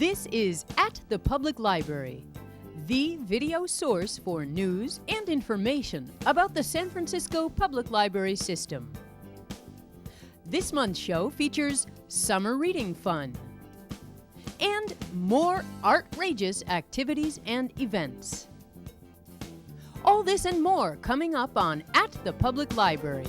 This is At the Public Library, the video source for news and information about the San Francisco Public Library system. This month's show features summer reading fun and more outrageous activities and events. All this and more coming up on At the Public Library.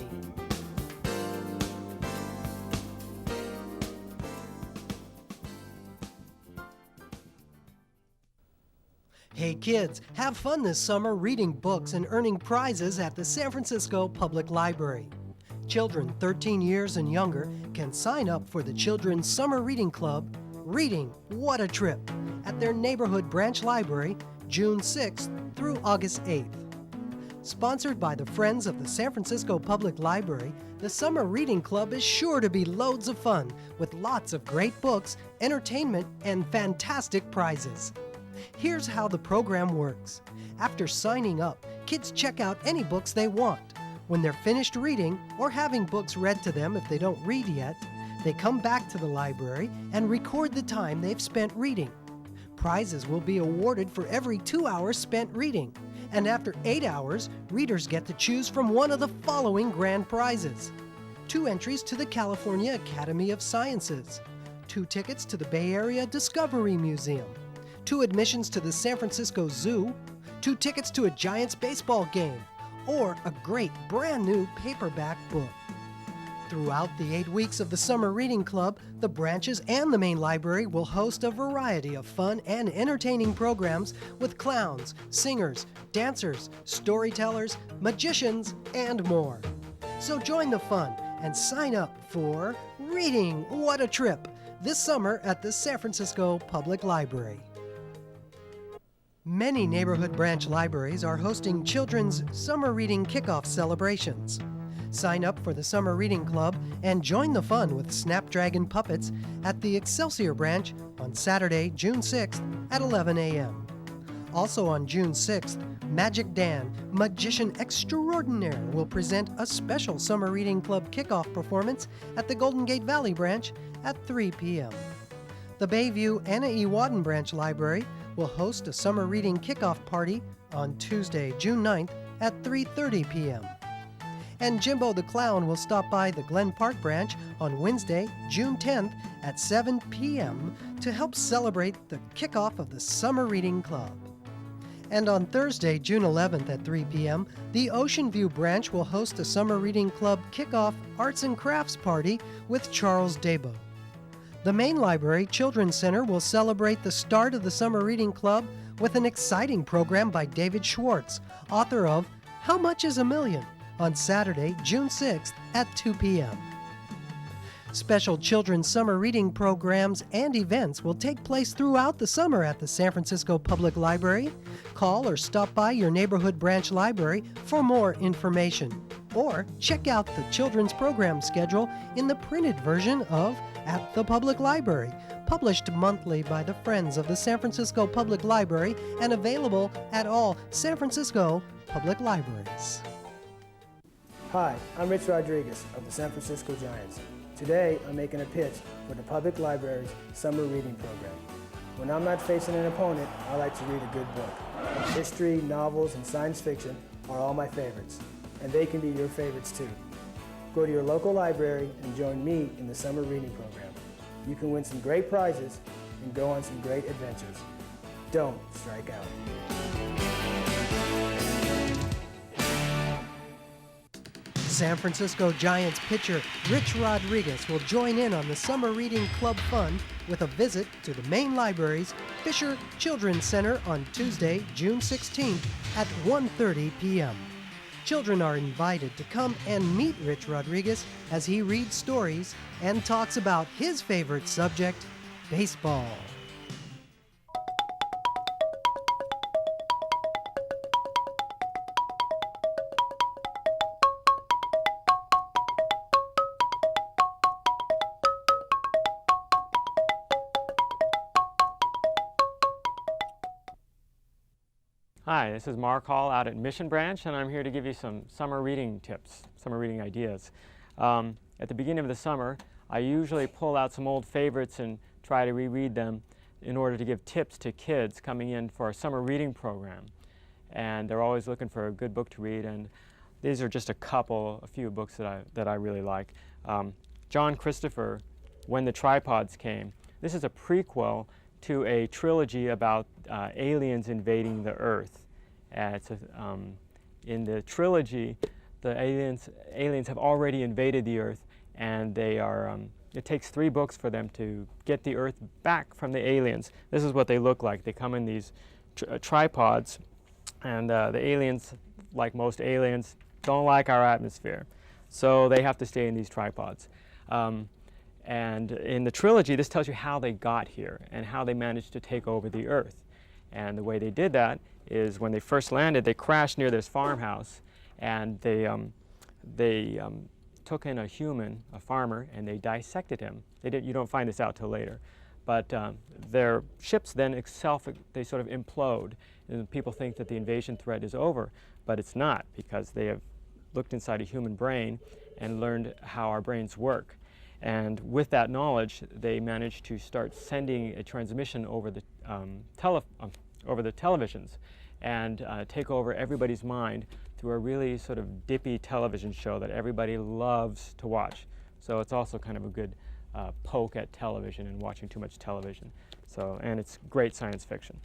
Hey kids, have fun this summer reading books and earning prizes at the San Francisco Public Library. Children 13 years and younger can sign up for the Children's Summer Reading Club, Reading What a Trip, at their neighborhood branch library, June 6th through August 8th. Sponsored by the Friends of the San Francisco Public Library, the Summer Reading Club is sure to be loads of fun with lots of great books, entertainment, and fantastic prizes. Here's how the program works. After signing up, kids check out any books they want. When they're finished reading or having books read to them if they don't read yet, they come back to the library and record the time they've spent reading. Prizes will be awarded for every 2 hours spent reading, and after 8 hours, readers get to choose from one of the following grand prizes: 2 entries to the California Academy of Sciences, 2 tickets to the Bay Area Discovery Museum, 2 admissions to the San Francisco Zoo, 2 tickets to a Giants baseball game, or a great brand new paperback book. Throughout the 8 weeks of the Summer Reading Club, the branches and the main library will host a variety of fun and entertaining programs with clowns, singers, dancers, storytellers, magicians, and more. So join the fun and sign up for Reading What a Trip this summer at the San Francisco Public Library. Many neighborhood branch libraries are hosting children's summer reading kickoff celebrations. Sign up for the Summer Reading Club and join the fun with Snapdragon Puppets at the Excelsior branch on Saturday, June 6th at 11 a.m. Also on June 6th, Magic Dan, Magician Extraordinaire, will present a special Summer Reading Club kickoff performance at the Golden Gate Valley branch at 3 p.m. The Bayview Anna E. Wadden branch library will host a summer reading kickoff party on Tuesday, June 9th at 3:30 p.m. And Jimbo the Clown will stop by the Glen Park branch on Wednesday, June 10th at 7 p.m. to help celebrate the kickoff of the Summer Reading Club. And on Thursday, June 11th at 3 p.m., the Ocean View branch will host a Summer Reading Club kickoff arts and crafts party with Charles Dabo. The main library Children's Center will celebrate the start of the Summer Reading Club with an exciting program by David Schwartz, author of How Much is a Million, on Saturday, June 6th at 2 p.m. Special children's summer reading programs and events will take place throughout the summer at the San Francisco Public Library. Call or stop by your neighborhood branch library for more information. Or check out the children's program schedule in the printed version of At the Public Library, published monthly by the Friends of the San Francisco Public Library and available at all San Francisco public libraries. Hi, I'm Rich Rodriguez of the San Francisco Giants. Today, I'm making a pitch for the Public Library's Summer Reading Program. When I'm not facing an opponent, I like to read a good book. History, novels, and science fiction are all my favorites, and they can be your favorites too. Go to your local library and join me in the Summer Reading Program. You can win some great prizes and go on some great adventures. Don't strike out. San Francisco Giants pitcher Rich Rodriguez will join in on the Summer Reading Club fun with a visit to the main library's Fisher Children's Center on Tuesday, June 16th at 1:30 p.m. Children are invited to come and meet Rich Rodriguez as he reads stories and talks about his favorite subject, baseball. Hi, this is Mark Hall out at Mission Branch, and I'm here to give you some summer reading tips, summer reading ideas. At the beginning of the summer, I usually pull out some old favorites and try to reread them in order to give tips to kids coming in for our summer reading program. And they're always looking for a good book to read, and these are just a few books that I really like. John Christopher, When the Tripods Came. This is a prequel to a trilogy about aliens invading the Earth. In the trilogy, the aliens have already invaded the Earth, and they are. It takes 3 books for them to get the Earth back from the aliens. This is what they look like. They come in these tripods, and the aliens, like most aliens, don't like our atmosphere, so they have to stay in these tripods. And in the trilogy, this tells you how they got here and how they managed to take over the Earth. And the way they did that is when they first landed, they crashed near this farmhouse, and they took in a human, a farmer, and they dissected him. You don't find this out till later. But their ships then they sort of implode, and people think that the invasion threat is over, but it's not, because they have looked inside a human brain and learned how our brains work. And with that knowledge, they managed to start sending a transmission over the televisions and take over everybody's mind through a really sort of dippy television show that everybody loves to watch. So it's also kind of a good poke at television and watching too much television. And it's great science fiction.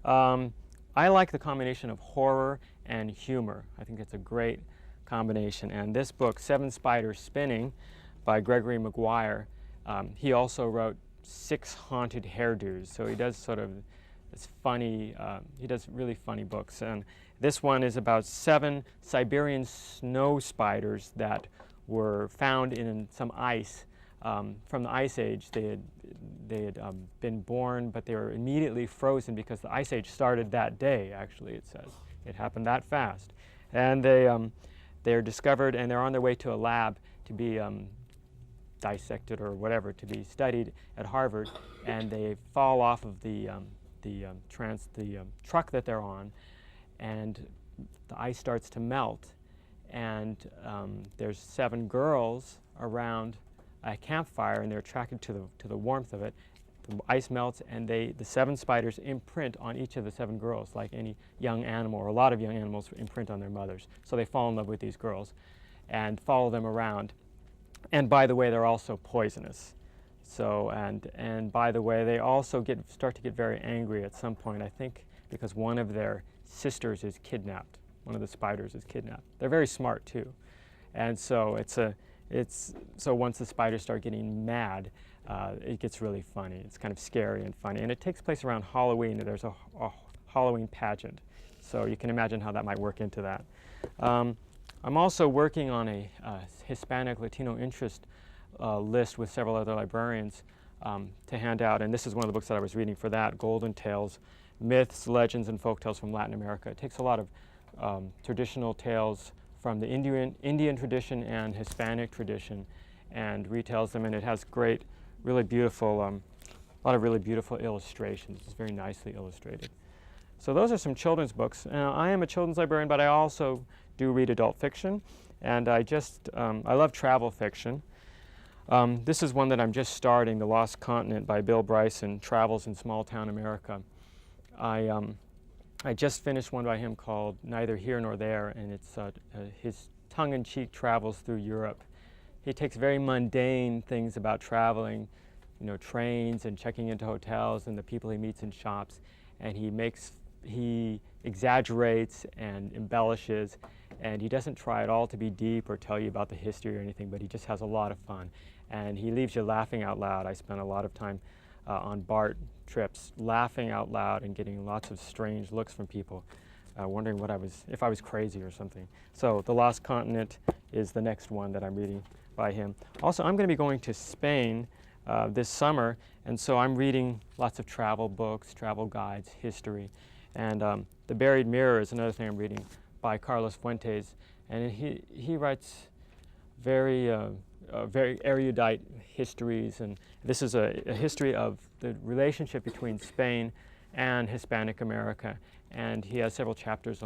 I like the combination of horror and humor. I think it's a great combination. And this book, 7 Spiders Spinning, by Gregory Maguire, he also wrote 6 Haunted Hairdos. So he does sort of this funny, he does really funny books. And this one is about 7 Siberian snow spiders that were found in some ice from the Ice Age. They had been born, but they were immediately frozen because the Ice Age started that day, actually, it says. It happened that fast. And they're discovered, and they're on their way to a lab to be dissected or whatever, to be studied at Harvard, and they fall off of the truck that they're on, and the ice starts to melt, and there's 7 girls around a campfire, and they're attracted to the warmth of it. The ice melts, and the 7 spiders imprint on each of the 7 girls, like any young animal, or a lot of young animals imprint on their mothers. So they fall in love with these girls and follow them around. And by the way, they're also poisonous. So, and by the way, they also start to get very angry at some point, I think, because one of their sisters is kidnapped. One of the spiders is kidnapped. They're very smart too. And so so once the spiders start getting mad, it gets really funny. It's kind of scary and funny. And it takes place around Halloween. There's a Halloween pageant. So you can imagine how that might work into that. I'm also working on a Hispanic Latino interest list with several other librarians to hand out, and this is one of the books that I was reading for that, Golden Tales, Myths, Legends, and Folktales from Latin America. It takes a lot of traditional tales from the Indian tradition and Hispanic tradition and retells them, and it has great, really beautiful, a lot of really beautiful illustrations. It's very nicely illustrated. So those are some children's books. I am a children's librarian, but I also do read adult fiction, and I love travel fiction. This is one that I'm just starting, The Lost Continent by Bill Bryson, Travels in Small Town America. I just finished one by him called Neither Here Nor There, and it's his tongue-in-cheek travels through Europe. He takes very mundane things about traveling, trains and checking into hotels and the people he meets in shops, and he exaggerates and embellishes, and he doesn't try at all to be deep or tell you about the history or anything, but he just has a lot of fun. And he leaves you laughing out loud. I spent a lot of time on BART trips laughing out loud and getting lots of strange looks from people, wondering if I was crazy or something. So The Lost Continent is the next one that I'm reading by him. Also, I'm going to be going to Spain this summer, and so I'm reading lots of travel books, travel guides, history. And The Buried Mirror is another thing I'm reading by Carlos Fuentes, and he writes very erudite histories, and this is a history of the relationship between Spain and Hispanic America, and he has several chapters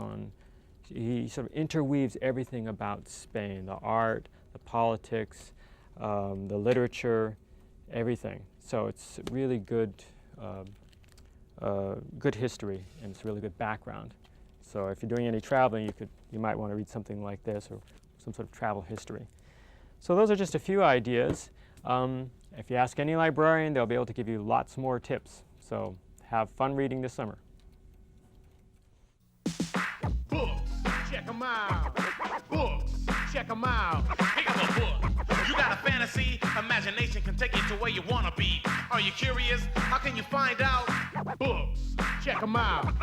he sort of interweaves everything about Spain, the art, the politics, the literature, everything. So it's really good good history, and it's a really good background. So if you're doing any traveling, you might want to read something like this, or some sort of travel history. So those are just a few ideas. If you ask any librarian, they'll be able to give you lots more tips. So have fun reading this summer. Books, check 'em out. Books, check 'em out. Pick up a book. You got a fantasy, imagination can take you to where you want to be. Are you curious? How can you find out? Books, check 'em out.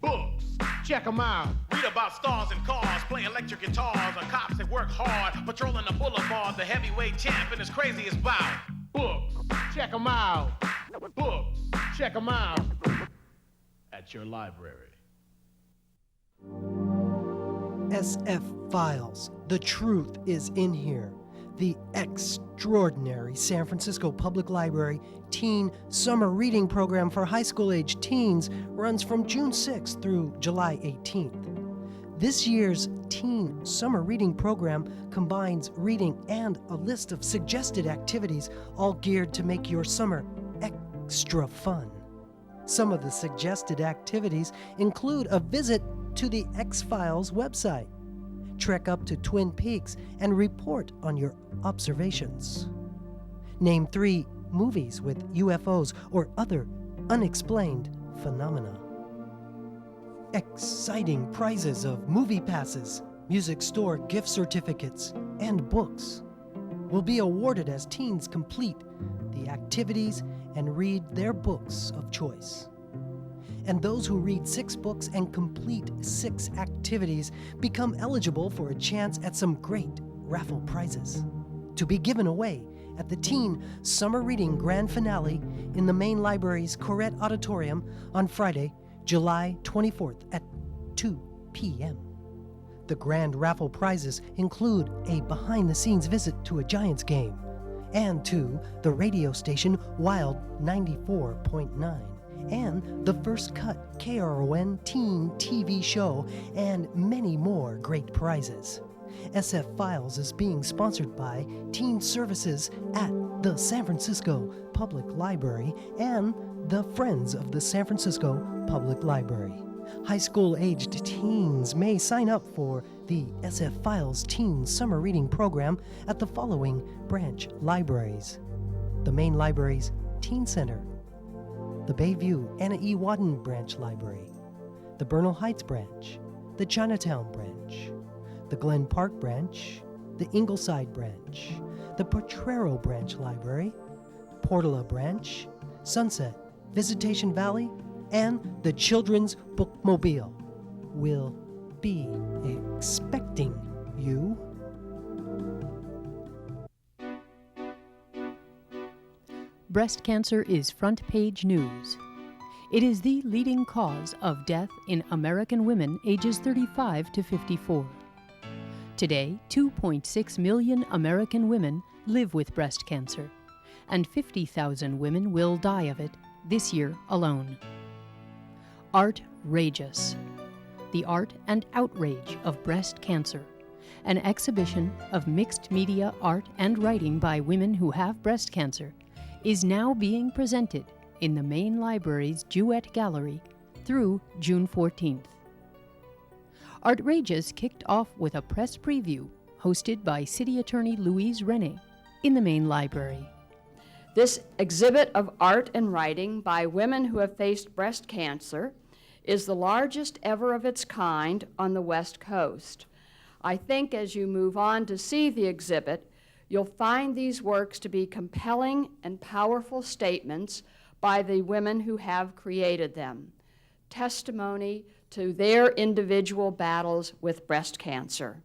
Books, check 'em out. Read about stars and cars, play electric guitars, or cops that work hard, patrolling the boulevard, the heavyweight champ and his craziest bout. Books, check 'em out. Books, check 'em out. At your library. SF Files. The truth is in here. The extraordinary San Francisco Public Library Teen Summer Reading Program for high school-age teens runs from June 6th through July 18th. This year's Teen Summer Reading Program combines reading and a list of suggested activities, all geared to make your summer extra fun. Some of the suggested activities include a visit to the X-Files website, trek up to Twin Peaks, and report on your observations. Name 3 movies with UFOs or other unexplained phenomena. Exciting prizes of movie passes, music store gift certificates, and books will be awarded as teens complete the activities and read their books of choice. And those who read 6 books and complete 6 activities become eligible for a chance at some great raffle prizes to be given away at the Teen Summer Reading Grand Finale in the main library's Corrette Auditorium on Friday, July 24th at 2 p.m. The grand raffle prizes include a behind-the-scenes visit to a Giants game and to the radio station Wild 94.9. and the First Cut KRON teen TV show, and many more great prizes. SF Files is being sponsored by Teen Services at the San Francisco Public Library and the Friends of the San Francisco Public Library. High school-aged teens may sign up for the SF Files Teen Summer Reading Program at the following branch libraries: the main library's Teen Center, the Bayview Anna E. Wadden Branch Library, the Bernal Heights Branch, the Chinatown Branch, the Glen Park Branch, the Ingleside Branch, the Potrero Branch Library, Portola Branch, Sunset, Visitation Valley, and the Children's Bookmobile will be expecting you. Breast cancer is front page news. It is the leading cause of death in American women ages 35 to 54. Today, 2.6 million American women live with breast cancer, and 50,000 women will die of it this year alone. Outrageous. The Art and Outrage of Breast Cancer, an exhibition of mixed media art and writing by women who have breast cancer, is now being presented in the main library's Duet Gallery through June 14th. Outrageous kicked off with a press preview hosted by City Attorney Louise Renne in the main library. This exhibit of art and writing by women who have faced breast cancer is the largest ever of its kind on the West Coast. I think as you move on to see the exhibit, you'll find these works to be compelling and powerful statements by the women who have created them, testimony to their individual battles with breast cancer.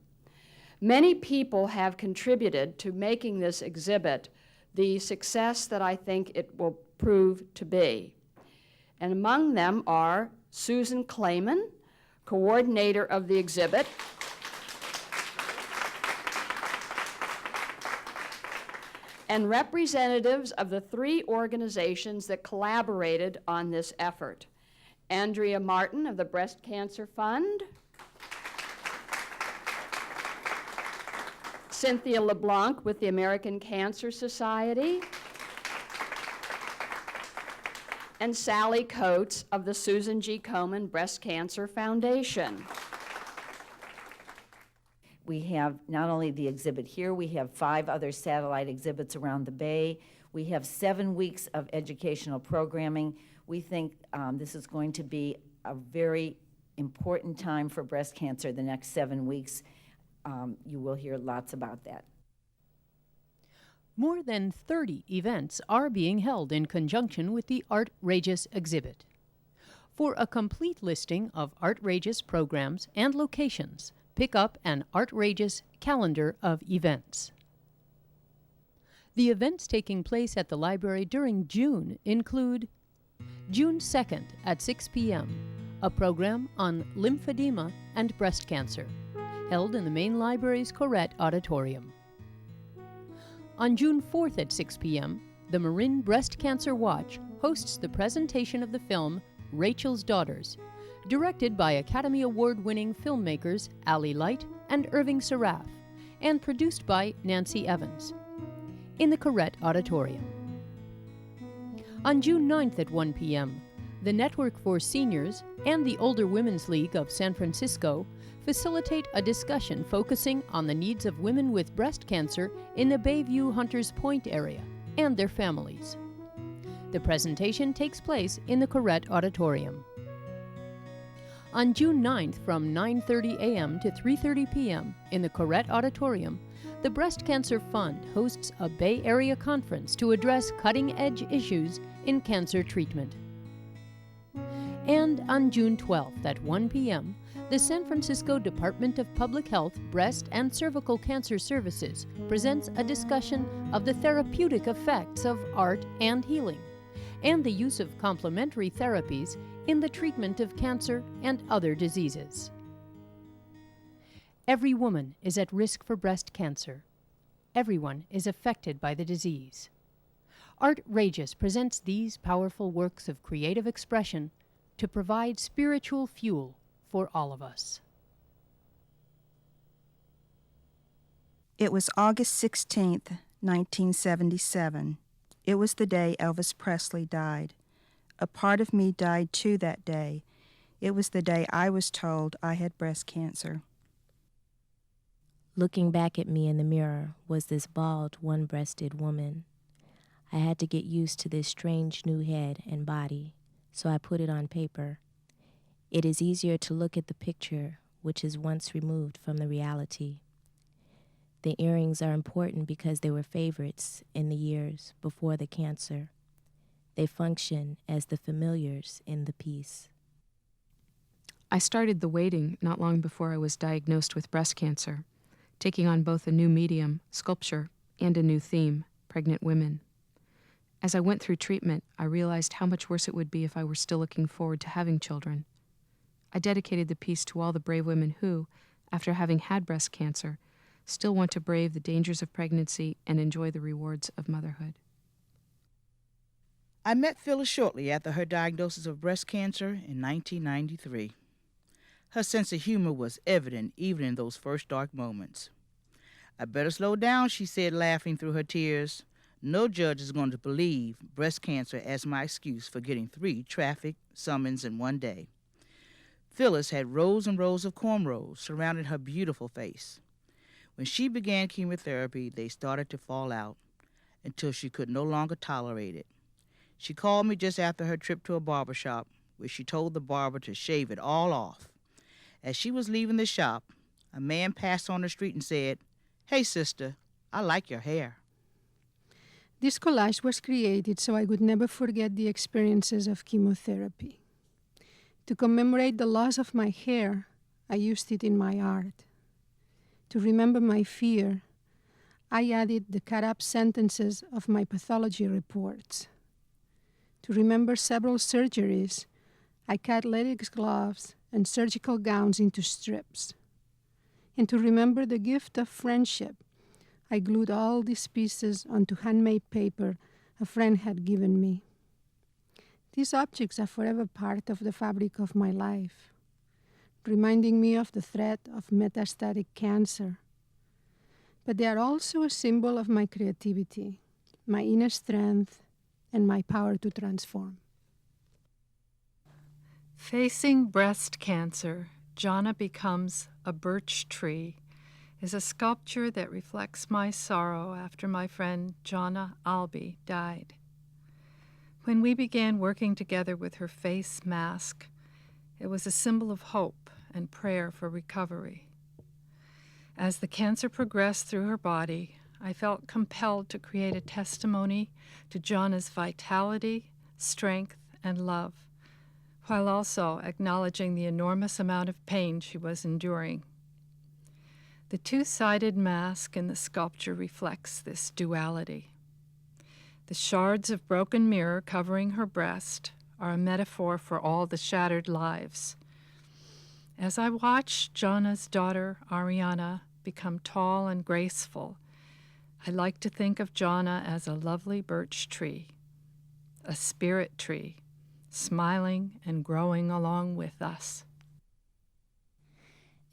Many people have contributed to making this exhibit the success that I think it will prove to be. And among them are Susan Claymon, coordinator of the exhibit, and representatives of the 3 organizations that collaborated on this effort: Andrea Martin of the Breast Cancer Fund, Cynthia LeBlanc with the American Cancer Society, and Sally Coates of the Susan G. Komen Breast Cancer Foundation. We have not only the exhibit here, we have 5 other satellite exhibits around the Bay. We have 7 weeks of educational programming. We think this is going to be a very important time for breast cancer the next 7 weeks. You will hear lots about that. More than 30 events are being held in conjunction with the Artrageous exhibit. For a complete listing of Artrageous programs and locations, pick up an Artrageous calendar of events. The events taking place at the library during June include June 2nd at 6 p.m., a program on lymphedema and breast cancer, held in the main library's Corrette Auditorium. On June 4th at 6 p.m., the Marin Breast Cancer Watch hosts the presentation of the film Rachel's Daughters, directed by Academy Award-winning filmmakers Ali Light and Irving Saraf, and produced by Nancy Evans, in the Corrette Auditorium. On June 9th at 1 p.m., the Network for Seniors and the Older Women's League of San Francisco facilitate a discussion focusing on the needs of women with breast cancer in the Bayview Hunters Point area and their families. The presentation takes place in the Corrette Auditorium. On June 9th from 9:30 a.m. to 3:30 p.m. in the Corrette Auditorium, the Breast Cancer Fund hosts a Bay Area conference to address cutting-edge issues in cancer treatment. And on June 12th at 1 p.m., the San Francisco Department of Public Health Breast and Cervical Cancer Services presents a discussion of the therapeutic effects of art and healing, and the use of complementary therapies in the treatment of cancer and other diseases. Every woman is at risk for breast cancer. Everyone is affected by the disease. Artrageous presents these powerful works of creative expression to provide spiritual fuel for all of us. It was August 16th, 1977. It was the day Elvis Presley died. A part of me died too that day. It was the day I was told I had breast cancer. Looking back at me in the mirror was this bald, one-breasted woman. I had to get used to this strange new head and body, so I put it on paper. It is easier to look at the picture, which is once removed from the reality. The earrings are important because they were favorites in the years before the cancer. They function as the familiars in the piece. I started the waiting not long before I was diagnosed with breast cancer, taking on both a new medium, sculpture, and a new theme, pregnant women. As I went through treatment, I realized how much worse it would be if I were still looking forward to having children. I dedicated the piece to all the brave women who, after having had breast cancer, still want to brave the dangers of pregnancy and enjoy the rewards of motherhood. I met Phyllis shortly after her diagnosis of breast cancer in 1993. Her sense of humor was evident even in those first dark moments. "I better slow down," she said, laughing through her tears. "No judge is going to believe breast cancer as my excuse for getting 3 traffic summons in one day." Phyllis had rows and rows of cornrows surrounding her beautiful face. When she began chemotherapy, they started to fall out until she could no longer tolerate it. She called me just after her trip to a barber shop, where she told the barber to shave it all off. As she was leaving the shop, a man passed on the street and said, "Hey, sister, I like your hair." This collage was created so I would never forget the experiences of chemotherapy. To commemorate the loss of my hair, I used it in my art. To remember my fear, I added the cut-up sentences of my pathology reports. To remember several surgeries, I cut latex gloves and surgical gowns into strips. And to remember the gift of friendship, I glued all these pieces onto handmade paper a friend had given me. These objects are forever part of the fabric of my life, reminding me of the threat of metastatic cancer. But they are also a symbol of my creativity, my inner strength, and my power to transform. Facing breast cancer, Jonna becomes a birch tree is a sculpture that reflects my sorrow after my friend Jonna Albee died. When we began working together with her face mask, it was a symbol of hope and prayer for recovery. As the cancer progressed through her body, I felt compelled to create a testimony to Jonna's vitality, strength, and love, while also acknowledging the enormous amount of pain she was enduring. The two-sided mask in the sculpture reflects this duality. The shards of broken mirror covering her breast are a metaphor for all the shattered lives. As I watch Jonna's daughter, Ariana, become tall and graceful, I like to think of Jonna as a lovely birch tree, a spirit tree, smiling and growing along with us.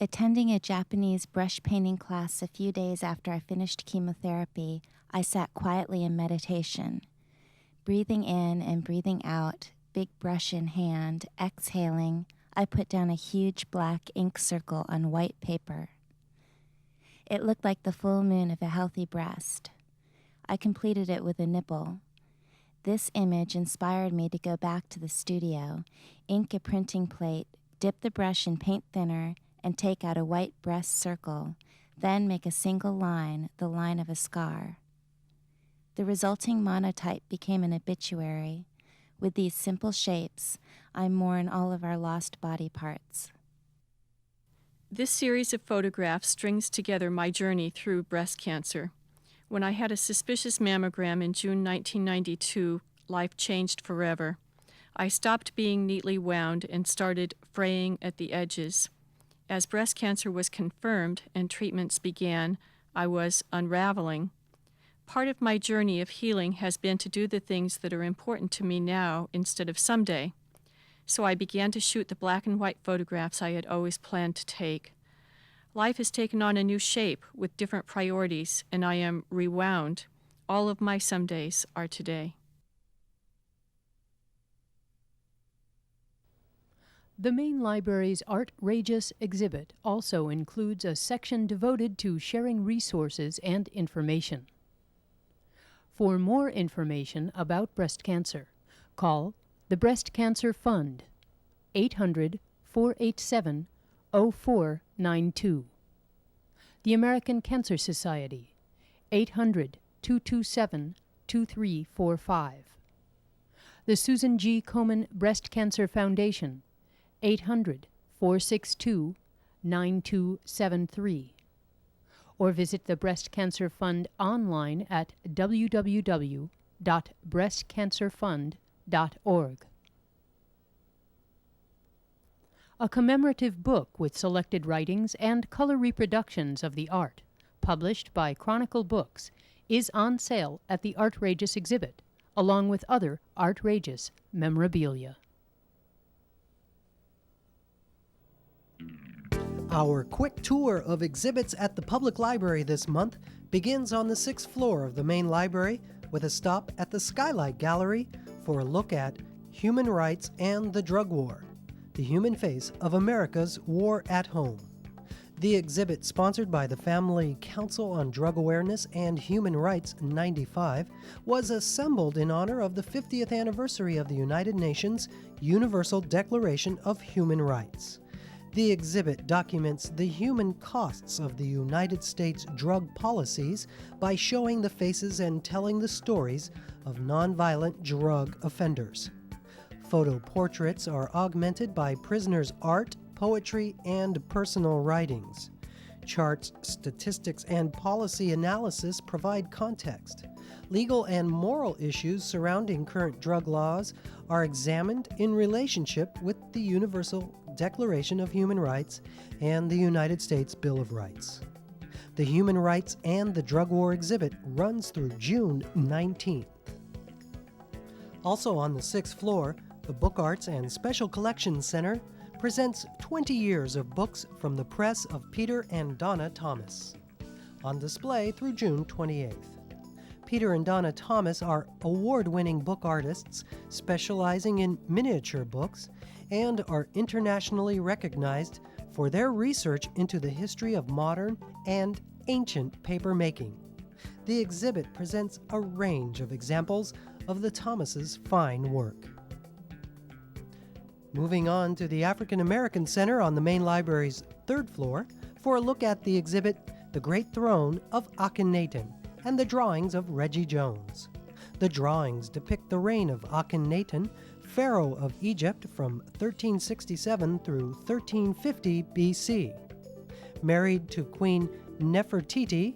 Attending a Japanese brush painting class a few days after I finished chemotherapy, I sat quietly in meditation. Breathing in and breathing out, big brush in hand, exhaling, I put down a huge black ink circle on white paper. It looked like the full moon of a healthy breast. I completed it with a nipple. This image inspired me to go back to the studio, ink a printing plate, dip the brush in paint thinner, and take out a white breast circle, then make a single line, the line of a scar. The resulting monotype became an obituary. With these simple shapes, I mourn all of our lost body parts. This series of photographs strings together my journey through breast cancer. When I had a suspicious mammogram in June 1992, life changed forever. I stopped being neatly wound and started fraying at the edges. As breast cancer was confirmed and treatments began, I was unraveling. Part of my journey of healing has been to do the things that are important to me now instead of someday. So I began to shoot the black and white photographs I had always planned to take. Life has taken on a new shape with different priorities, and I am rewound. All of my somedays are today. The main library's Artrageous exhibit also includes a section devoted to sharing resources and information. For more information about breast cancer, call the Breast Cancer Fund, 800-487-0492. The American Cancer Society, 800-227-2345. The Susan G. Komen Breast Cancer Foundation, 800-462-9273. Or visit the Breast Cancer Fund online at www.breastcancerfund.org. A commemorative book with selected writings and color reproductions of the art, published by Chronicle Books, is on sale at the Artrageous exhibit, along with other Artrageous memorabilia. Our quick tour of exhibits at the Public Library this month begins on the 6th floor of the main library with a stop at the Skylight Gallery for a look at Human Rights and the Drug War, the human face of America's war at home. The exhibit, sponsored by the Family Council on Drug Awareness and Human Rights 95, was assembled in honor of the 50th anniversary of the United Nations Universal Declaration of Human Rights. The exhibit documents the human costs of the United States drug policies by showing the faces and telling the stories of nonviolent drug offenders. Photo portraits are augmented by prisoners' art, poetry, and personal writings. Charts, statistics, and policy analysis provide context. Legal and moral issues surrounding current drug laws are examined in relationship with the Universal Declaration of Human Rights and the United States Bill of Rights. The Human Rights and the Drug War exhibit runs through June 19th. Also on the 6th floor, the Book Arts and Special Collections Center presents 20 years of books from the press of Peter and Donna Thomas, on display through June 28th. Peter and Donna Thomas are award-winning book artists specializing in miniature books and are internationally recognized for their research into the history of modern and ancient paper making. The exhibit presents a range of examples of the Thomases' fine work. Moving on to the African American Center on the main library's third floor for a look at the exhibit The Great Throne of Akhenaten and the drawings of Reggie Jones. The drawings depict the reign of Akhenaten, pharaoh of Egypt from 1367 through 1350 BC. Married to Queen Nefertiti,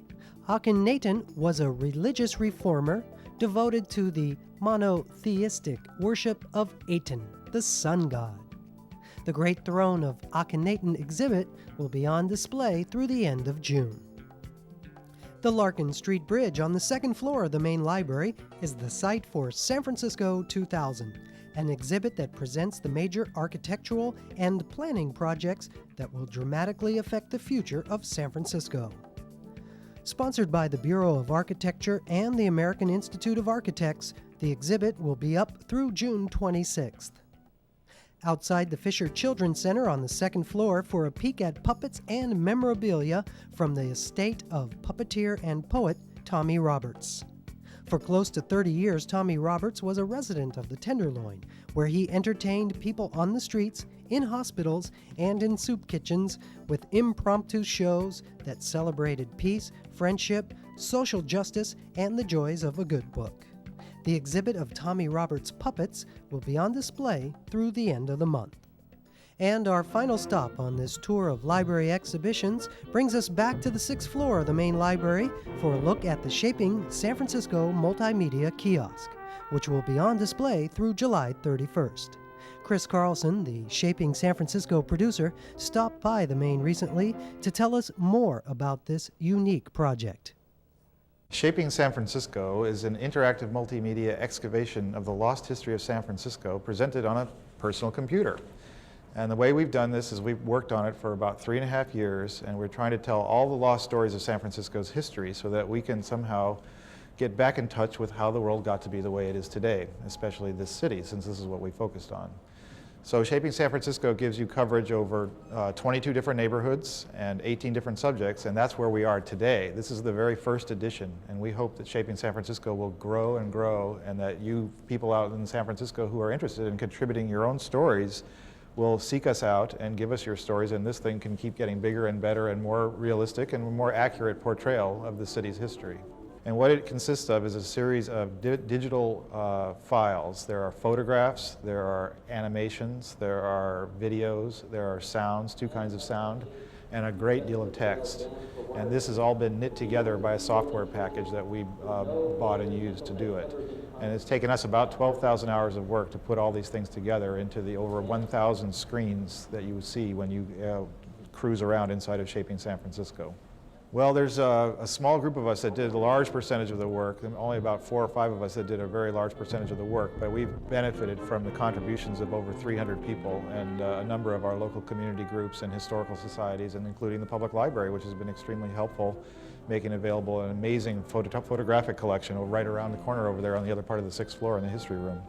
Akhenaten was a religious reformer devoted to the monotheistic worship of Aten, the sun god. The Great Throne of Akhenaten exhibit will be on display through the end of June. The Larkin Street Bridge on the second floor of the main library is the site for San Francisco 2000, an exhibit that presents the major architectural and planning projects that will dramatically affect the future of San Francisco. Sponsored by the Bureau of Architecture and the American Institute of Architects, the exhibit will be up through June 26th. Outside the Fisher Children's Center on the second floor for a peek at puppets and memorabilia from the estate of puppeteer and poet Tommy Roberts. For close to 30 years, Tommy Roberts was a resident of the Tenderloin, where he entertained people on the streets, in hospitals, and in soup kitchens with impromptu shows that celebrated peace, friendship, social justice, and the joys of a good book. The exhibit of Tommy Roberts' puppets will be on display through the end of the month. And our final stop on this tour of library exhibitions brings us back to the sixth floor of the main library for a look at the Shaping San Francisco Multimedia Kiosk, which will be on display through July 31st. Chris Carlsson, the Shaping San Francisco producer, stopped by the main recently to tell us more about this unique project. Shaping San Francisco is an interactive multimedia excavation of the lost history of San Francisco presented on a personal computer. And the way we've done this is we've worked on it for about 3.5 years, and we're trying to tell all the lost stories of San Francisco's history so that we can somehow get back in touch with how the world got to be the way it is today, especially this city, since this is what we focused on. So Shaping San Francisco gives you coverage over 22 different neighborhoods and 18 different subjects, and that's where we are today. This is the very first edition, and we hope that Shaping San Francisco will grow and grow, and that you people out in San Francisco who are interested in contributing your own stories will seek us out and give us your stories, and this thing can keep getting bigger and better and more realistic and more accurate portrayal of the city's history. And what it consists of is a series of digital files. There are photographs, there are animations, there are videos, there are sounds, 2 kinds of sound, and a great deal of text. And this has all been knit together by a software package that we bought and used to do it. And it's taken us about 12,000 hours of work to put all these things together into the over 1,000 screens that you see when you cruise around inside of Shaping San Francisco. Well, there's a small group of us that did a large percentage of the work, and only about 4 or 5 of us that did a very large percentage of the work, but we've benefited from the contributions of over 300 people and a number of our local community groups and historical societies, and including the public library, which has been extremely helpful, making available an amazing photographic collection right around the corner over there on the other part of the 6th floor in the history room.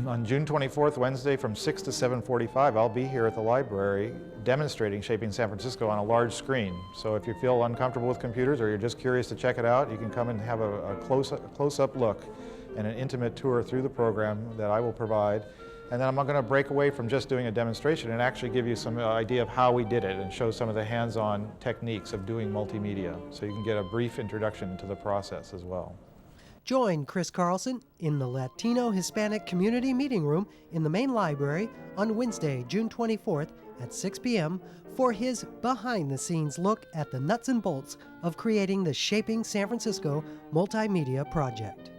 On June 24th, Wednesday, from 6 to 7:45, I'll be here at the library demonstrating Shaping San Francisco on a large screen. So if you feel uncomfortable with computers or you're just curious to check it out, you can come and have a close-up look and an intimate tour through the program that I will provide. And then I'm going to break away from just doing a demonstration and actually give you some idea of how we did it and show some of the hands-on techniques of doing multimedia, so you can get a brief introduction to the process as well. Join Chris Carlsson in the Latino Hispanic Community Meeting Room in the main library on Wednesday, June 24th at 6 p.m. for his behind-the-scenes look at the nuts and bolts of creating the Shaping San Francisco Multimedia Project.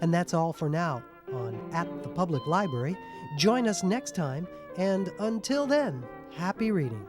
And that's all for now on At the Public Library. Join us next time, and until then, happy reading.